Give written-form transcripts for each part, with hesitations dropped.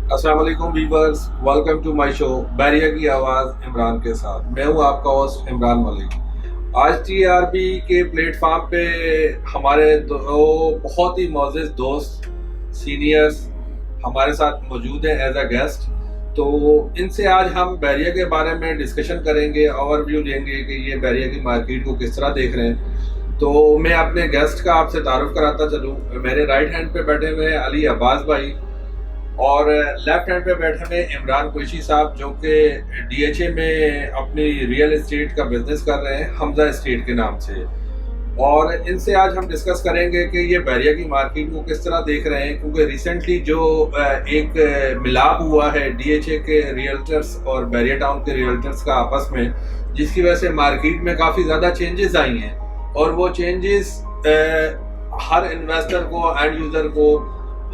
अस्सलाम वालेकुम viewers, welcome to my show Bairia की आवाज़ इमरान के साथ। मैं हूं आपका होस्ट इमरान मलिक। आज टीआरपी के प्लेटफॉर्म पे हमारे दो बहुत ही मोअज़्ज़ज़ दोस्त सीनियर्स हमारे साथ मौजूद हैं एज अ गेस्ट। तो इनसे आज हम बैरिया के बारे में डिस्कशन करेंगे, ओवरव्यू लेंगे कि ये बैरिया की मार्केट को किस तरह देख रहे हैं। तो मैं अपने गेस्ट का आपसे तारुफ कराता चलूँ। मेरे राइट हैंड पे बैठे हुए हैं अली अब्बास भाई, और लेफ्ट हैंड पे बैठे हुए इमरान कुरैशी साहब, जो कि डीएचए में अपनी रियल एस्टेट का बिजनेस कर रहे हैं हमजा एस्टेट के नाम से। और इनसे आज हम डिस्कस करेंगे कि ये बैरिया की मार्केट को किस तरह देख रहे हैं, क्योंकि रिसेंटली जो एक मिलाप हुआ है डीएचए के रियल्टर्स और बैरिया टाउन के रियल्टर्स का आपस में, जिसकी वजह से मार्केट में काफ़ी ज़्यादा चेंजेस आई हैं। और वो चेंजेस हर इन्वेस्टर को, एंड यूज़र को,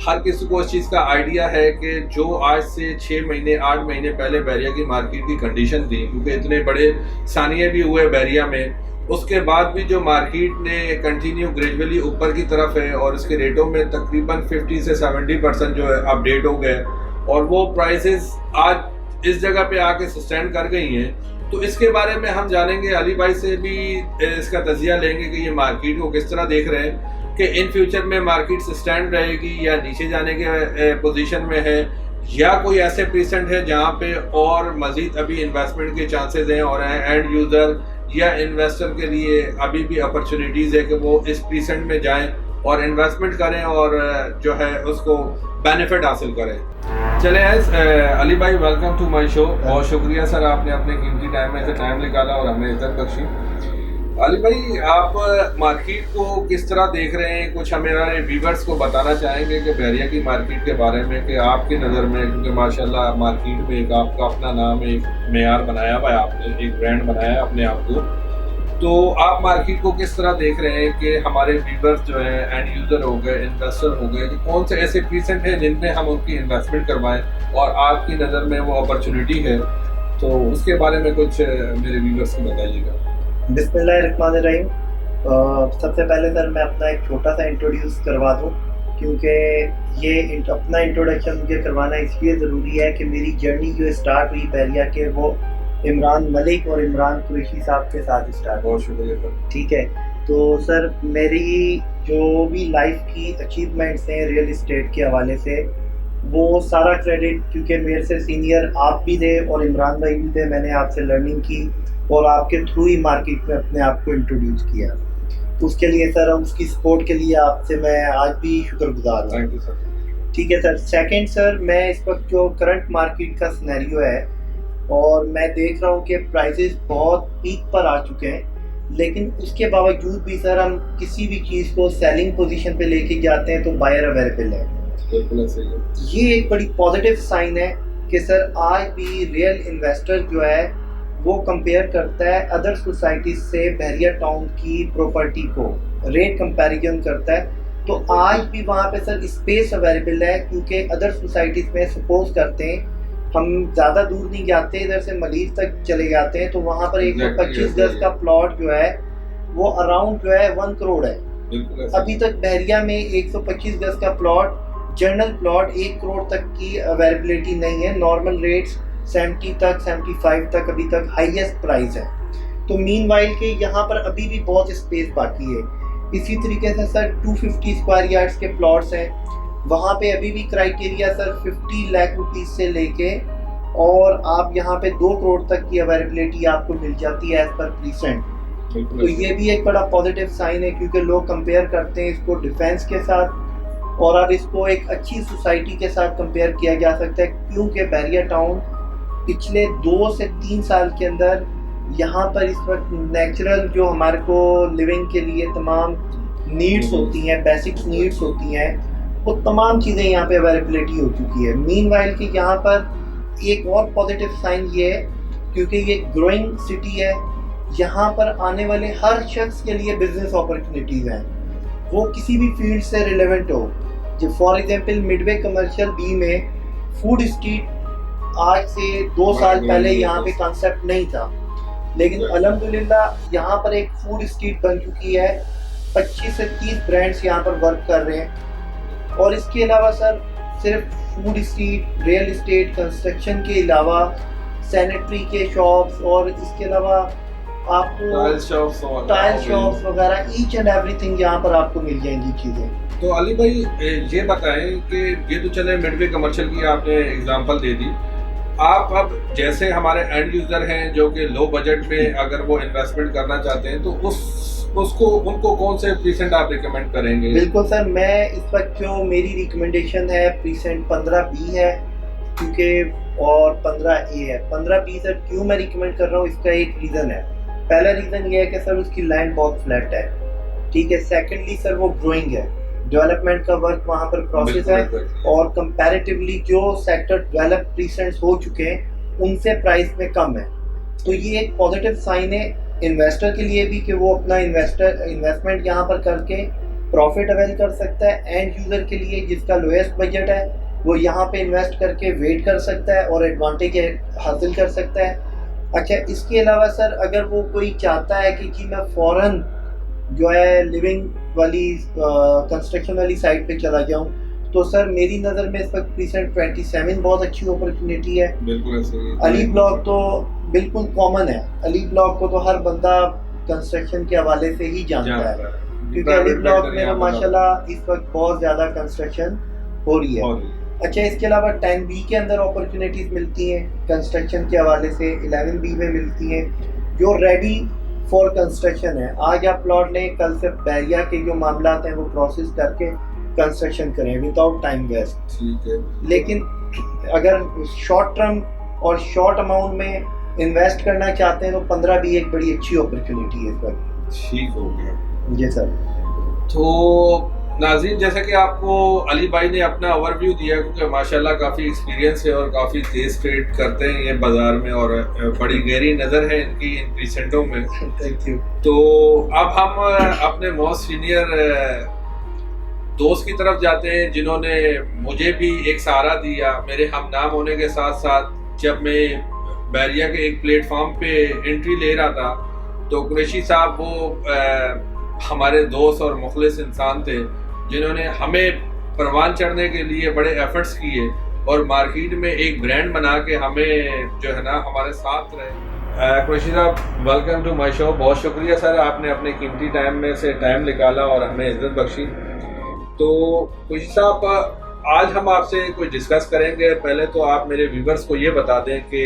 हर किसी को इस चीज़ का आइडिया है कि जो आज से 6 महीने 8 महीने पहले बैरिया की मार्केट की कंडीशन थी, क्योंकि इतने बड़े सानिए भी हुए बैरिया में, उसके बाद भी जो मार्केट ने कंटिन्यू ग्रेजुअली ऊपर की तरफ है और इसके रेटों में तकरीबन 50 से 70% जो है अपडेट हो गए, और वो प्राइसेस आज इस जगह पे आके सस्टेन कर गई हैं। तो इसके बारे में हम जानेंगे, अली भाई से भी इसका तजिया लेंगे कि ये मार्केट को किस तरह देख रहे हैं, कि इन फ्यूचर में मार्केट स्टैंड रहेगी या नीचे जाने के पोजीशन में है, या कोई ऐसे प्रीसेंट है जहां पे और मजीद अभी इन्वेस्टमेंट के चांसेस हैं, और एंड यूज़र या इन्वेस्टर के लिए अभी भी अपॉर्चुनिटीज़ है कि वो इस प्रीसेंट में जाएं और इन्वेस्टमेंट करें और जो है उसको बेनिफिट हासिल करें। चले अली भाई, वेलकम टू माय शो। बहुत शुक्रिया सर, आपने अपने कीमती टाइम में से टाइम निकाला और हमें इज्जत बख्शी। अली भाई, आप मार्केट को किस तरह देख रहे हैं, कुछ हमारे व्यूवर्स को बताना चाहेंगे कि बैरिया की मार्केट के बारे में, कि आपकी नज़र में, क्योंकि माशाल्लाह मार्केट में एक आपका अपना नाम, एक मेयार बनाया हुआ है आपने, एक ब्रांड बनाया है अपने आप को। तो आप मार्केट को किस तरह देख रहे हैं कि हमारे व्यूवर्स जो हैं, एंड यूज़र हो गए, इन्वेस्टर हो गए, कि कौन से ऐसे प्रीसेंट हैं जिन पे हम उनकी इन्वेस्टमेंट करवाएं और आपकी नज़र में वो अपॉर्चुनिटी है, तो उसके बारे में कुछ मेरे व्यूवर्स को बताइएगा। बिस्मिल्लाहिर्रहमानिर्रहीम। सबसे पहले सर मैं अपना एक छोटा सा इंट्रोड्यूस करवा दूं, क्योंकि ये अपना इंट्रोडक्शन मुझे करवाना इसलिए ज़रूरी है कि मेरी जर्नी जो स्टार्ट हुई बैरिया के, वो इमरान मलिक और इमरान कुरैशी साहब के साथ स्टार्ट। बहुत शुक्रिया सर। ठीक है, तो सर मेरी जो भी लाइफ की अचीवमेंट्स हैं रियल इस्टेट के हवाले से, वो सारा क्रेडिट, क्योंकि मेरे से सीनियर आप भी थे और इमरान भाई भी थे, मैंने आपसे लर्निंग की और आपके थ्रू ही मार्केट में अपने आप को इंट्रोड्यूस किया। उसके लिए सर, उसकी सपोर्ट के लिए आपसे मैं आज भी शुक्रगुजार हूँ। Thank you sir. ठीक है सर। सेकंड सर, मैं इस वक्त जो करंट मार्केट का सिनेरियो है, और मैं देख रहा हूँ कि प्राइसेस बहुत पीक पर आ चुके हैं, लेकिन उसके बावजूद भी सर हम किसी भी चीज़ को सेलिंग पोजीशन पे लेके जाते हैं तो बायर अवेलेबल है। बिल्कुल सही है। ये एक बड़ी पॉजिटिव साइन है कि सर आज भी रियल इन्वेस्टर जो है वो कंपेयर करता है अदर सोसाइटी से बैरिया टाउन की प्रॉपर्टी को, रेट कंपैरिजन करता है। तो आज भी वहाँ पे सर स्पेस अवेलेबल है, क्योंकि अदर सोसाइटीज़ में सपोज करते हैं, हम ज़्यादा दूर नहीं जाते, इधर से मलीर तक चले जाते हैं, तो वहाँ पर 125 गज का प्लॉट जो है वो अराउंड जो है 1 करोड़ है। अभी तक बैरिया में 125 गज का प्लॉट, जनरल प्लॉट 1 करोड़ तक की अवेलेबिलिटी नहीं है। नॉर्मल रेट्स 70 तक, 75 तक अभी तक हाईएस्ट प्राइस है। तो मीनवाइल के यहाँ पर अभी भी बहुत स्पेस बाकी है। इसी तरीके से सर 250 स्क्वायर यार्ड्स के प्लॉट्स हैं, वहाँ पे अभी भी क्राइटेरिया सर 50 लाख रुपीज़ से लेके और आप यहाँ पे 2 करोड़ तक की अवेलेबिलिटी आपको मिल जाती है एज पर प्रीसेंट। तो ये भी एक बड़ा पॉजिटिव साइन है, क्योंकि लोग कंपेयर करते हैं इसको डिफेंस के साथ, और अब इसको एक अच्छी सोसाइटी के साथ कंपेयर किया जा सकता है, क्योंकि बैरिया टाउन पिछले 2 से 3 साल के अंदर यहाँ पर इस वक्त नेचुरल जो हमारे को लिविंग के लिए तमाम नीड्स होती हैं, बेसिक नीड्स होती हैं, वो तमाम चीज़ें यहाँ पे अवेलेबिलिटी हो चुकी है। मीनवाइल कि यहाँ पर एक और पॉजिटिव साइन ये है, क्योंकि ये ग्रोइंग सिटी है, यहाँ पर आने वाले हर शख्स के लिए बिजनेस अपॉर्चुनिटीज़ हैं, वो किसी भी फील्ड से रिलेवेंट हो। जो for example midway commercial B में फूड स्ट्रीट आज से 2 साल पहले यहाँ पे कॉन्सेप्ट नहीं था, लेकिन अल्हम्दुलिल्लाह यहाँ पर एक फूड स्ट्रीट बन चुकी है। 25 से 30 ब्रांड्स यहाँ पर वर्क कर रहे हैं। और इसके अलावा सर सिर्फ food street, real estate, construction के अलावा सैनिटरी के शॉप्स और इसके अलावा आपको टाइल शॉप्स वगैरह ईच एंड एवरीथिंग यहाँ पर आपको मिल जाएंगी चीज़ें। तो अली भाई ये बताएं कि ये तो चले मिडवे कमर्शियल की आपने एग्जांपल दे दी, आप अब जैसे हमारे एंड यूजर हैं जो कि लो बजट में अगर वो इन्वेस्टमेंट करना चाहते हैं तो उनको कौन से प्रीसेंट आप रिकमेंड करेंगे? बिल्कुल सर, मैं इस वक्त जो मेरी रिकमेंडेशन है प्रीसेंट 15B है क्योंकि और 15A है। 15B सर क्यों मैं रिकमेंड कर रहा हूँ, इसका एक रीज़न है। पहला रीज़न ये है कि सर उसकी लैंड बहुत फ्लैट है, ठीक है। सेकेंडली सर वो ग्रोइंग है, डेवलपमेंट का वर्क वहाँ पर प्रोसेस है और कंपैरेटिवली जो सेक्टर डेवलप प्रीसेंट्स हो चुके हैं उनसे प्राइस में कम है। तो ये एक पॉजिटिव साइन है इन्वेस्टर के लिए भी कि वो अपना इन्वेस्टमेंट यहाँ पर करके प्रॉफिट अवेल कर सकता है। एंड यूज़र के लिए जिसका लोएस्ट बजट है वो यहाँ पे इन्वेस्ट करके वेट कर सकता है और एडवांटेज हासिल कर सकता है। अच्छा, इसके अलावा सर अगर वो कोई चाहता है कि जी मैं फ़ौरन जो है लिविंग वाली कंस्ट्रक्शन वाली साइड पे चला जाऊं, तो सर मेरी नज़र में इस वक्त प्रीसेंट 27 बहुत अच्छी अपॉर्चुनिटी है। बिल्कुल ऐसे ही। अली ब्लॉक तो बिल्कुल कॉमन है, अली ब्लॉक को तो हर बंदा कंस्ट्रक्शन के हवाले से ही जानता है क्योंकि अली ब्लॉक में माशाल्लाह इस वक्त बहुत ज़्यादा कंस्ट्रक्शन हो रही है। अच्छा, इसके अलावा 10B के अंदर अपॉर्चुनिटीज़ मिलती हैं कंस्ट्रक्शन के हवाले से, 11B में मिलती हैं जो रेडी फॉर कंस्ट्रक्शन है। आज आप प्लॉट लें, कल से बैरिया के जो मामला हैं वो प्रोसेस करके कंस्ट्रक्शन करें विदाउट टाइम वेस्ट, ठीक है। लेकिन अगर शॉर्ट टर्म और शॉर्ट अमाउंट में इन्वेस्ट करना चाहते हैं तो 15B एक बड़ी अच्छी अपॉर्चुनिटी है इस वक्त। ठीक हो गया जी सर। तो नाज़रीन, जैसे कि आपको अली भाई ने अपना ओवरव्यू दिया क्योंकि माशाल्लाह काफ़ी एक्सपीरियंस है और काफ़ी तेज़ ट्रेड करते हैं ये बाज़ार में और बड़ी गहरी नज़र है इनकी इन प्रीसेंटों में। Thank you. तो अब हम अपने मोस्ट सीनियर दोस्त की तरफ जाते हैं जिन्होंने मुझे भी एक सहारा दिया मेरे हम नाम होने के साथ साथ। जब मैं बैरिया के एक प्लेटफॉर्म पे एंट्री ले रहा था तो कुरैशी साहब वो हमारे दोस्त और मुखलिस इंसान थे जिन्होंने हमें परवान चढ़ने के लिए बड़े एफर्ट्स किए और मार्केट में एक ब्रांड बना के हमें जो है ना हमारे साथ रहे। कुरैशी साहब, वेलकम टू माय शो। बहुत शुक्रिया सर, आपने अपने कीमती टाइम में से टाइम निकाला और हमें इज्जत बख्शी। तो कुरैशी साहब, आज हम आपसे कुछ डिस्कस करेंगे। पहले तो आप मेरे व्यूवर्स को ये बता दें कि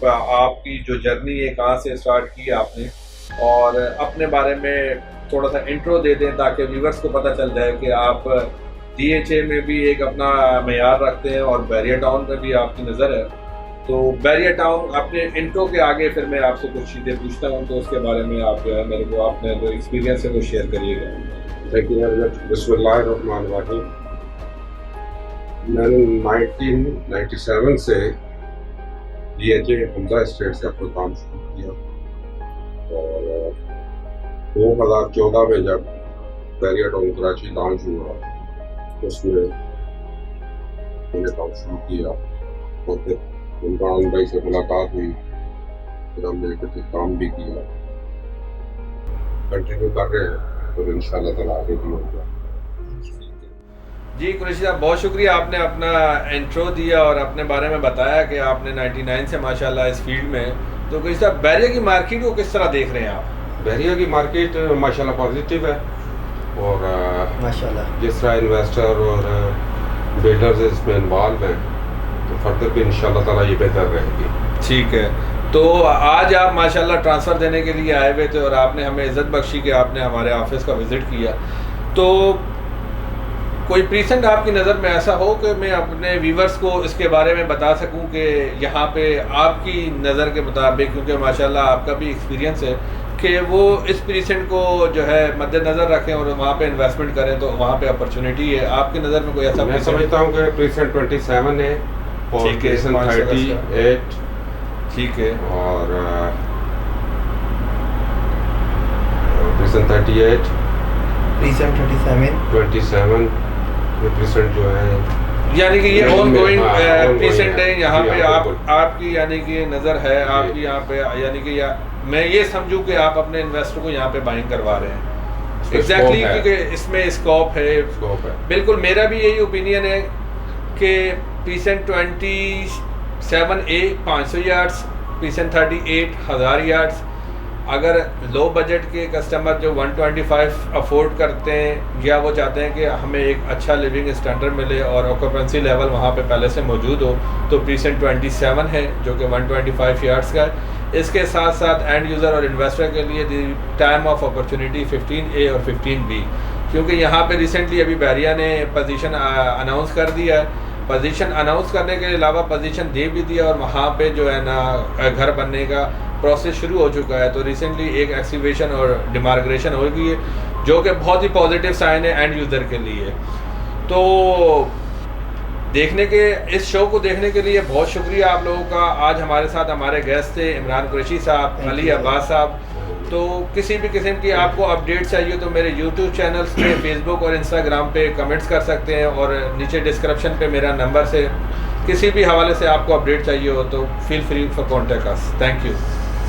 आपकी जो जर्नी है कहाँ से स्टार्ट की आपने और अपने बारे में थोड़ा सा इंट्रो दे दें ताकि व्यूवर्स को पता चल जाए कि आप DHA में भी एक अपना मेयार रखते हैं और बैरिया टाउन में भी आपकी नज़र है। तो बैरिया टाउन अपने इंट्रो के आगे फिर मैं आपसे कुछ चीज़ें पूछता हूँ तो उसके बारे में आप जो है मेरे को अपने जो एक्सपीरियंस है वो शेयर करिएगा। Thank you very much. बिस्मिल्लाहिर्रहमानिर्रहीम। मैंने 1997 से DHA हमजा स्टेट से अपना काम शुरू किया और 2014 में जब बैरिया टाउन कराची लॉन्च हुआ उसमें मैंने काम शुरू किया और फिर इमरान भाई से मुलाकात हुई, फिर हमने इकट्ठे काम भी किया, कंटिन्यू कर रहे हैं और इंशाल्लाह ताला आगे भी होगा। जी कुरैशी साहब, बहुत शुक्रिया, आपने अपना इंट्रो दिया और अपने बारे में बताया कि आपने 99 से माशाल्लाह इस फील्ड में। तो कुरैशी साहब, बैरिया की मार्केट को किस तरह देख रहे हैं आप? बैरिया की मार्केट माशाल्लाह पॉजिटिव है और माशाल्लाह जिस तरह इन्वेस्टर और बिल्डर्स इसमें इन्वॉल्व हैं तो फर्दर भी इंशाल्लाह ताला ये बेहतर रहेगी। ठीक है, तो आज आप माशाल्लाह ट्रांसफ़र देने के लिए आए हुए थे और आपने हमें इज़्ज़त बख्शी कि आपने हमारे ऑफिस का विज़िट किया। तो कोई प्रीसेंट आपकी नज़र में ऐसा हो कि मैं अपने व्यूवर्स को इसके बारे में बता सकूं कि यहाँ पे आपकी नज़र के मुताबिक, क्योंकि माशाल्लाह आपका भी एक्सपीरियंस है, कि वो इस प्रीसेंट को जो है मद्देनज़र रखें और वहाँ पे इन्वेस्टमेंट करें तो वहाँ पे अपॉर्चुनिटी है। आपकी नज़र में कोई ऐसा? मैं समझता हूँ कि प्रीसेंट 27 है और प्रीसेंट 38 ठीक है और प्रीसेंट 38 प्रीसेंट 27 प्रीसेंट जो है यानी कि ये ऑन गोइंग प्रीसेंट है यहाँ पे। बिल्कुल। आपकी यानी कि नज़र है आपकी यहाँ पे, यानी कि मैं ये समझूं कि आप अपने इन्वेस्टर को यहाँ पे बाइंग करवा रहे हैं। एग्जैक्टली, क्योंकि इसमें स्कोप है। स्कोप है। बिल्कुल, मेरा भी यही ओपिनियन है के पीसन 27A 500 यार्ड्स, पीसन 38 1000 यार्ड्स। अगर लो बजट के कस्टमर जो 125 अफोर्ड करते हैं या वो चाहते हैं कि हमें एक अच्छा लिविंग स्टैंडर्ड मिले और ऑक्यूपेंसी लेवल वहाँ पे पहले से मौजूद हो, तो पीसन 27 है जो कि 125 यार्ड्स का है। इसके साथ साथ एंड यूज़र और इन्वेस्टर के लिए दी टाइम ऑफ अपॉर्चुनिटी 15A और 15B, क्योंकि यहाँ पे रिसेंटली अभी बैरिया ने पोजीशन अनाउंस कर दिया है। पोजीशन अनाउंस करने के अलावा पोजीशन दे भी दिया और वहाँ पे जो है ना घर बनने का प्रोसेस शुरू हो चुका है। तो रिसेंटली एक एक्सीवेशन और डिमार्ग्रेशन हो गई है जो कि बहुत ही पॉजिटिव साइन है एंड यूज़र के लिए। तो देखने के इस शो को देखने के लिए बहुत शुक्रिया आप लोगों का। आज हमारे साथ हमारे गेस्ट थे इमरान कुरैशी साहब, अली अब्बास साहब। तो किसी भी किस्म की आपको अपडेट चाहिए तो मेरे यूट्यूब चैनल्स पे, फेसबुक और इंस्टाग्राम पे कमेंट्स कर सकते हैं और नीचे डिस्क्रिप्शन पे मेरा नंबर से किसी भी हवाले से आपको अपडेट चाहिए हो तो feel free for contact us. Thank you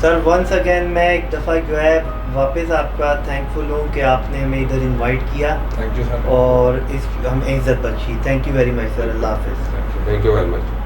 sir. Once again मैं एक दफ़ा जो है वापस आपका थैंकफुल हूँ कि आपने हमें इधर इनवाइट किया। Thank you sir. और इस हमें इज्जत बख्शी। Thank you very much sir. अल्लाह हाफिज़। Thank you very much.